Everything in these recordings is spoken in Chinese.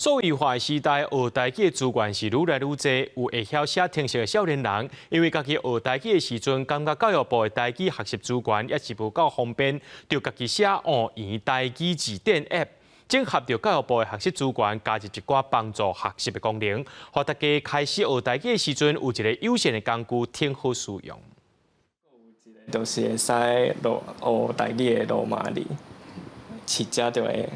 数位化时代，学台语的资源是愈来愈多，有会晓写程式的少年人，因为家己学台语的时阵，感觉教育部的台语学习资源也是无够方便，就家己写学言台语字典 App， 整合着教育部的学习资源，加入一寡帮助学习的功能，让大家开始学台语的时阵有一个友善的工具，挺好使用。就是会使学台语的罗马字。 试者就会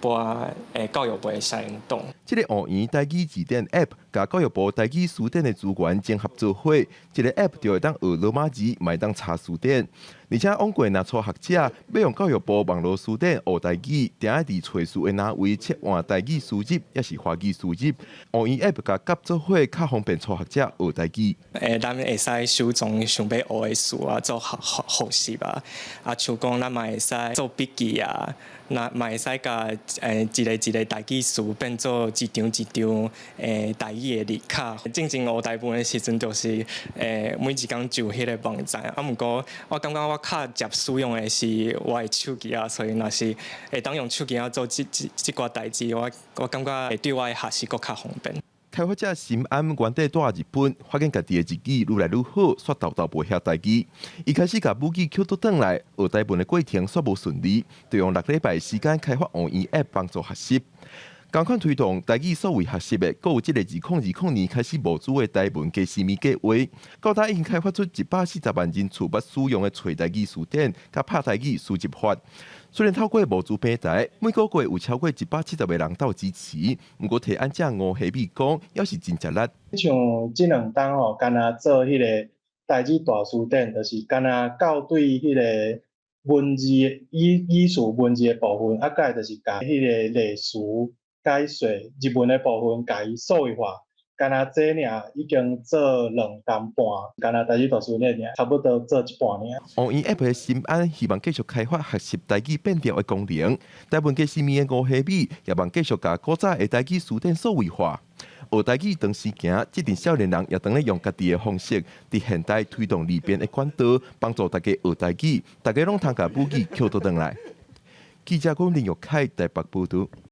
拨教育部的相动。这个学言台语字典 App， 甲教育部台语词典的资源整合做伙，这个 App 就会当学罗马字，嘛当查词典。而且往过若初学者要用教育部网络词典学台语，定爱伫找词的哪位切换台语输入，也是华语输入。学言 App 甲夹做伙，较方便初学者学台语。咱会使收藏想要学的词啊，做学习啊，像讲咱嘛会使做笔记啊。 那嘛会使甲一个台语词变做一张台语的字卡。正学台文的时阵，就是每一工就迄个网站。毋过我感觉我较接使用的是我的手机啊，所以若是会当用手机啊做即寡代志，我感觉会对我的学习更较方便。 开发者心安原底住日本，发现家己的日语愈来愈好，却豆豆不晓台语。伊开始甲母语捡倒转来，学台文的过程煞无顺利，就用6礼拜时间开发学言 App 帮助学习。同款推动台语数位学习的，阁有即个2020年开始募资的台文加西米计划，到达已经开发出140万人次捌使用的找台语词典，甲拍台语输入法。 虽然透过募资平台，每个月有超过170个人斗支持，不过提案者吴希美讲，也是真吃力。像这2档吼，干那做迄个台语大词典，就是干那校对迄个文字语序文字的部分，甲就是甲迄个例词解说日文的部分，甲伊数位化。 干那这尔已经做2工半，干那台语大词典尔，差不多做一半尔。学言 App 的心安希望继续开发学习台语变调的功能。台文加西米的吴希美也望继续甲古早的台语词典数位化。学台语长时行，这阵少年人也当咧用家己的方式，伫现代推动利便的管道，帮助大家学台语，大家拢通甲母语捡倒转来。记者郭林玉凯台北报道。